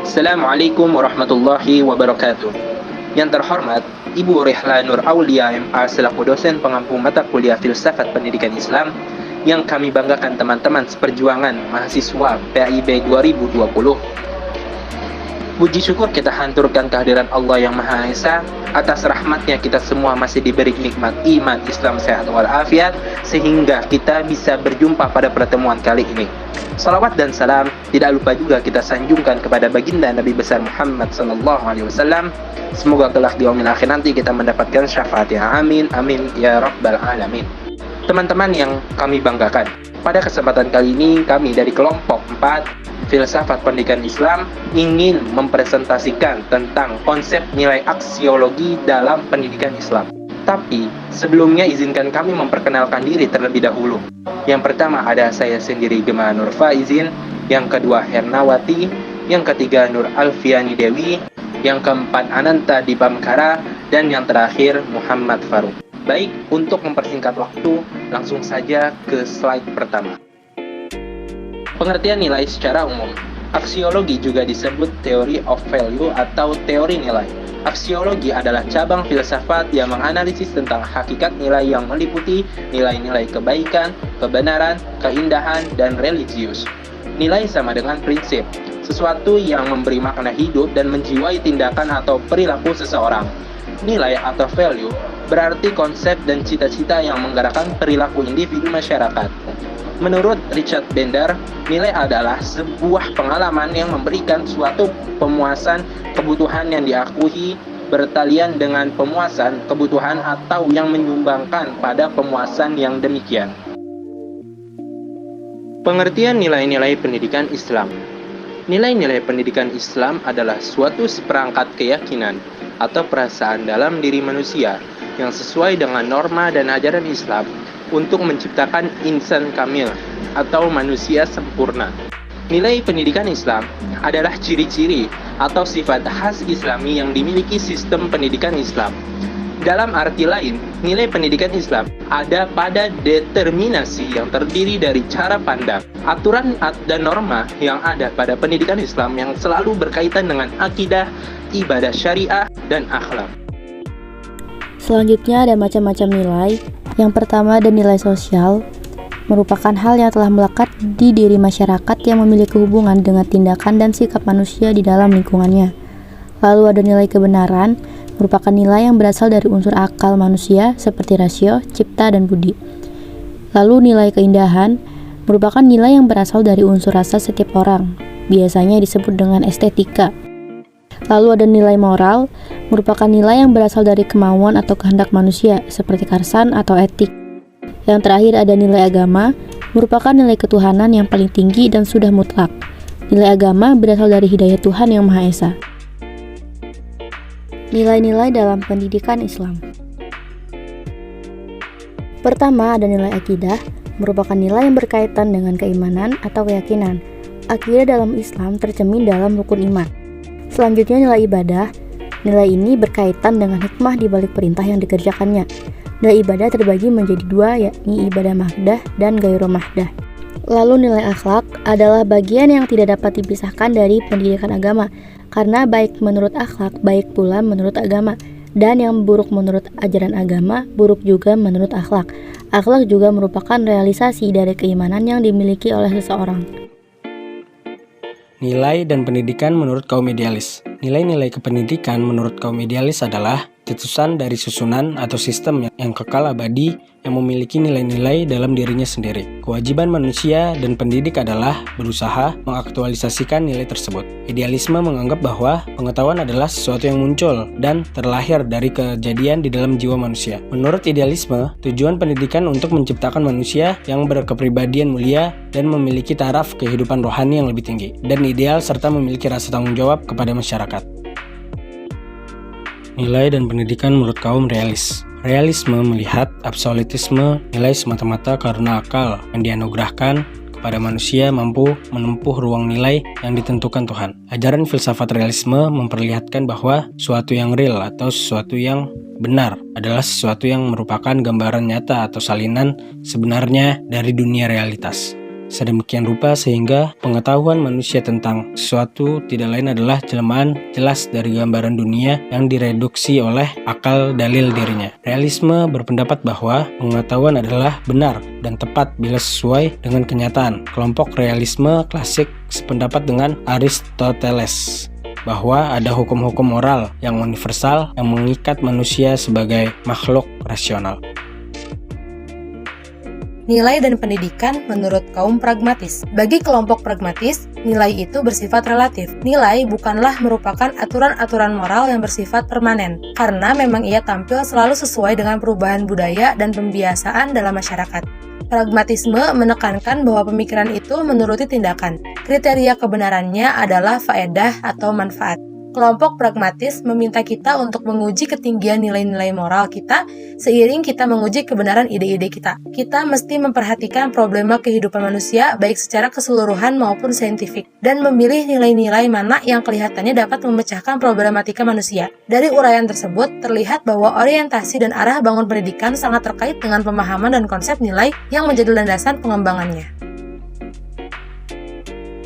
Assalamualaikum warahmatullahi wabarakatuh. Yang terhormat, Ibu Rihla Nur Aulia MA selaku dosen pengampu mata kuliah Filsafat Pendidikan Islam, yang kami banggakan teman-teman seperjuangan mahasiswa PAIB 2020. Puji syukur kita hanturkan kehadiran Allah yang Maha Esa. Atas rahmatnya kita semua masih diberi nikmat iman, Islam, sehat walafiat, sehingga kita bisa berjumpa pada pertemuan kali ini. Salawat dan salam tidak lupa juga kita sanjungkan kepada baginda Nabi besar Muhammad SAW. Semoga kelak di yaumil akhir nanti kita mendapatkan syafaatnya. Amin, amin, ya rabbal alamin. Teman-teman yang kami banggakan, pada kesempatan kali ini kami dari kelompok 4 Filsafat Pendidikan Islam ingin mempresentasikan tentang konsep nilai aksiologi dalam pendidikan Islam. Tapi sebelumnya izinkan kami memperkenalkan diri terlebih dahulu. Yang pertama ada saya sendiri, Gema Nur Faizin. Yang kedua Hernawati. Yang ketiga Nur Alfiani Dewi. Yang keempat Ananta Dipamkara. Dan yang terakhir Muhammad Faruk. Baik, untuk mempersingkat waktu, langsung saja ke slide pertama. Pengertian nilai secara umum. Aksiologi juga disebut theory of value atau teori nilai. Aksiologi adalah cabang filsafat yang menganalisis tentang hakikat nilai yang meliputi nilai-nilai kebaikan, kebenaran, keindahan, dan religius. Nilai sama dengan prinsip, sesuatu yang memberi makna hidup dan menjiwai tindakan atau perilaku seseorang. Nilai atau value berarti konsep dan cita-cita yang menggerakkan perilaku individu masyarakat. Menurut Richard Bender, nilai adalah sebuah pengalaman yang memberikan suatu pemuasan kebutuhan yang diakui bertalian dengan pemuasan kebutuhan atau yang menyumbangkan pada pemuasan yang demikian. Pengertian nilai-nilai pendidikan Islam. Nilai-nilai pendidikan Islam adalah suatu seperangkat keyakinan atau perasaan dalam diri manusia yang sesuai dengan norma dan ajaran Islam untuk menciptakan insan kamil atau manusia sempurna. Nilai pendidikan Islam adalah ciri-ciri atau sifat khas Islami yang dimiliki sistem pendidikan Islam. Dalam arti lain, nilai pendidikan Islam ada pada determinasi yang terdiri dari cara pandang, aturan dan norma yang ada pada pendidikan Islam yang selalu berkaitan dengan akidah, ibadah syariah, dan akhlak. Selanjutnya ada macam-macam nilai. Yang pertama ada nilai sosial, merupakan hal yang telah melekat di diri masyarakat yang memiliki hubungan dengan tindakan dan sikap manusia di dalam lingkungannya. Lalu ada nilai kebenaran, merupakan nilai yang berasal dari unsur akal manusia seperti rasio, cipta, dan budi. Lalu nilai keindahan, merupakan nilai yang berasal dari unsur rasa setiap orang, biasanya disebut dengan estetika. Lalu ada nilai moral, merupakan nilai yang berasal dari kemauan atau kehendak manusia, seperti karsan atau etik. Yang terakhir ada nilai agama, merupakan nilai ketuhanan yang paling tinggi dan sudah mutlak. Nilai agama berasal dari hidayah Tuhan yang Maha Esa. Nilai-nilai dalam pendidikan Islam. Pertama ada nilai akidah, merupakan nilai yang berkaitan dengan keimanan atau keyakinan. Akidah dalam Islam tercermin dalam rukun iman. Selanjutnya nilai ibadah. Nilai ini berkaitan dengan hikmah di balik perintah yang dikerjakannya. Nilai ibadah terbagi menjadi dua, yakni ibadah mahdah dan gairu mahdah. Lalu nilai akhlak adalah bagian yang tidak dapat dipisahkan dari pendidikan agama, karena baik menurut akhlak, baik pula menurut agama. Dan yang buruk menurut ajaran agama, buruk juga menurut akhlak. Akhlak juga merupakan realisasi dari keimanan yang dimiliki oleh seseorang. Nilai dan pendidikan menurut kaum idealis. Nilai-nilai kependidikan menurut kaum idealis adalah cetusan dari susunan atau sistem yang kekal abadi yang memiliki nilai-nilai dalam dirinya sendiri. Kewajiban manusia dan pendidik adalah berusaha mengaktualisasikan nilai tersebut. Idealisme menganggap bahwa pengetahuan adalah sesuatu yang muncul dan terlahir dari kejadian di dalam jiwa manusia. Menurut idealisme, tujuan pendidikan untuk menciptakan manusia yang berkepribadian mulia dan memiliki taraf kehidupan rohani yang lebih tinggi dan ideal serta memiliki rasa tanggung jawab kepada masyarakat. Nilai dan pendidikan menurut kaum realis. Realisme melihat absolutisme nilai semata-mata karena akal yang dianugerahkan kepada manusia mampu menempuh ruang nilai yang ditentukan Tuhan. Ajaran filsafat realisme memperlihatkan bahwa sesuatu yang real atau sesuatu yang benar adalah sesuatu yang merupakan gambaran nyata atau salinan sebenarnya dari dunia realitas. sedemikian rupa sehingga pengetahuan manusia tentang sesuatu tidak lain adalah jelmaan jelas dari gambaran dunia yang direduksi oleh akal dalil dirinya. Realisme berpendapat bahwa pengetahuan adalah benar dan tepat bila sesuai dengan kenyataan. Kelompok realisme klasik sependapat dengan Aristoteles bahwa ada hukum-hukum moral yang universal yang mengikat manusia sebagai makhluk rasional. Nilai dan pendidikan menurut kaum pragmatis. Bagi kelompok pragmatis, nilai itu bersifat relatif. Nilai bukanlah merupakan aturan-aturan moral yang bersifat permanen, karena memang ia tampil selalu sesuai dengan perubahan budaya dan pembiasaan dalam masyarakat. Pragmatisme menekankan bahwa pemikiran itu menuruti tindakan. Kriteria kebenarannya adalah faedah atau manfaat. Kelompok pragmatis meminta kita untuk menguji ketinggian nilai-nilai moral kita seiring kita menguji kebenaran ide-ide kita. Kita mesti memperhatikan problema kehidupan manusia baik secara keseluruhan maupun saintifik dan memilih nilai-nilai mana yang kelihatannya dapat memecahkan problematika manusia. Dari uraian tersebut terlihat bahwa orientasi dan arah bangun pendidikan sangat terkait dengan pemahaman dan konsep nilai yang menjadi landasan pengembangannya.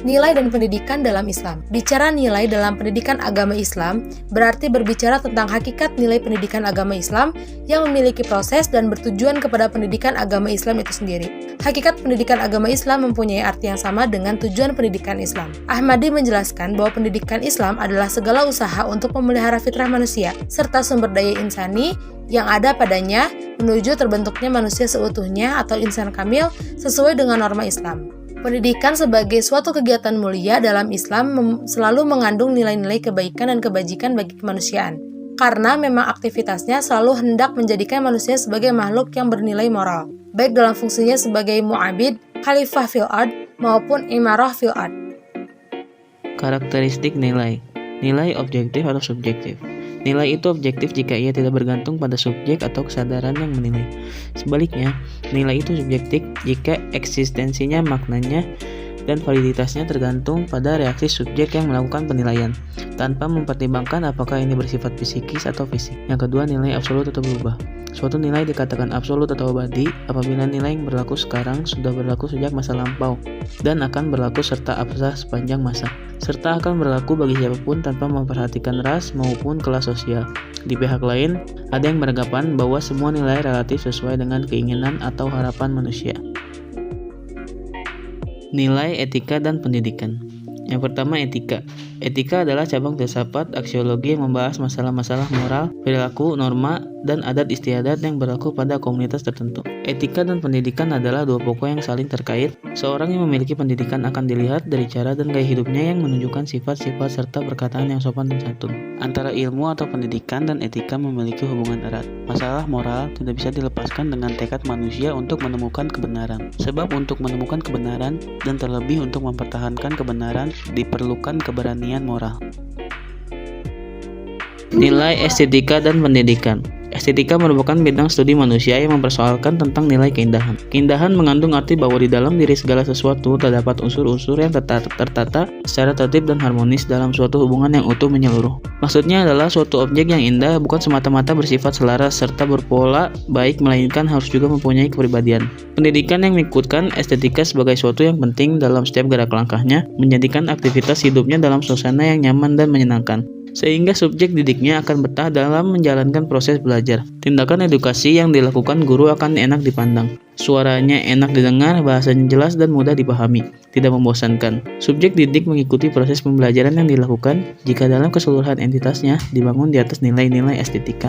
Nilai dan pendidikan dalam Islam. Bicara nilai dalam pendidikan agama Islam berarti berbicara tentang hakikat nilai pendidikan agama Islam yang memiliki proses dan bertujuan kepada pendidikan agama Islam itu sendiri. Hakikat pendidikan agama Islam mempunyai arti yang sama dengan tujuan pendidikan Islam. Ahmadi menjelaskan bahwa pendidikan Islam adalah segala usaha untuk memelihara fitrah manusia serta sumber daya insani yang ada padanya menuju terbentuknya manusia seutuhnya atau insan kamil sesuai dengan norma Islam. Pendidikan sebagai suatu kegiatan mulia dalam Islam selalu mengandung nilai-nilai kebaikan dan kebajikan bagi kemanusiaan. Karena memang aktivitasnya selalu hendak menjadikan manusia sebagai makhluk yang bernilai moral, baik dalam fungsinya sebagai mu'abid, khalifah fil ard, maupun imarah fil ard. Karakteristik nilai. Nilai objektif atau subjektif. Nilai itu objektif jika ia tidak bergantung pada subjek atau kesadaran yang menilai. Sebaliknya, nilai itu subjektif jika eksistensinya, maknanya, dan validitasnya tergantung pada reaksi subjek yang melakukan penilaian, tanpa mempertimbangkan apakah ini bersifat psikis atau fisik. Yang kedua, nilai absolut atau berubah. Suatu nilai dikatakan absolut atau abadi apabila nilai yang berlaku sekarang sudah berlaku sejak masa lampau dan akan berlaku serta absah sepanjang masa, serta akan berlaku bagi siapapun tanpa memperhatikan ras maupun kelas sosial. Di pihak lain, ada yang beranggapan bahwa semua nilai relatif sesuai dengan keinginan atau harapan manusia. Nilai etika dan pendidikan. Yang pertama, etika. Etika adalah cabang filsafat aksiologi yang membahas masalah-masalah moral, perilaku, norma, dan adat istiadat yang berlaku pada komunitas tertentu. Etika dan pendidikan adalah dua pokok yang saling terkait. Seorang yang memiliki pendidikan akan dilihat dari cara dan gaya hidupnya yang menunjukkan sifat-sifat serta perkataan yang sopan dan santun. Antara ilmu atau pendidikan dan etika memiliki hubungan erat. Masalah moral tidak bisa dilepaskan dengan tekad manusia untuk menemukan kebenaran. Sebab untuk menemukan kebenaran dan terlebih untuk mempertahankan kebenaran diperlukan keberanian moral. Nilai estetika dan pendidikan. Estetika merupakan bidang studi manusia yang mempersoalkan tentang nilai keindahan. Keindahan mengandung arti bahwa di dalam diri segala sesuatu terdapat unsur-unsur yang tertata secara tertib dan harmonis dalam suatu hubungan yang utuh menyeluruh. Maksudnya adalah suatu objek yang indah bukan semata-mata bersifat selaras serta berpola baik, melainkan harus juga mempunyai kepribadian. Pendidikan yang mengikutkan estetika sebagai suatu yang penting dalam setiap gerak langkahnya, menjadikan aktivitas hidupnya dalam suasana yang nyaman dan menyenangkan, sehingga subjek didiknya akan betah dalam menjalankan proses belajar. Tindakan edukasi yang dilakukan guru akan enak dipandang. Suaranya enak didengar, bahasanya jelas dan mudah dipahami, tidak membosankan. Subjek didik mengikuti proses pembelajaran yang dilakukan jika dalam keseluruhan entitasnya dibangun di atas nilai-nilai estetika.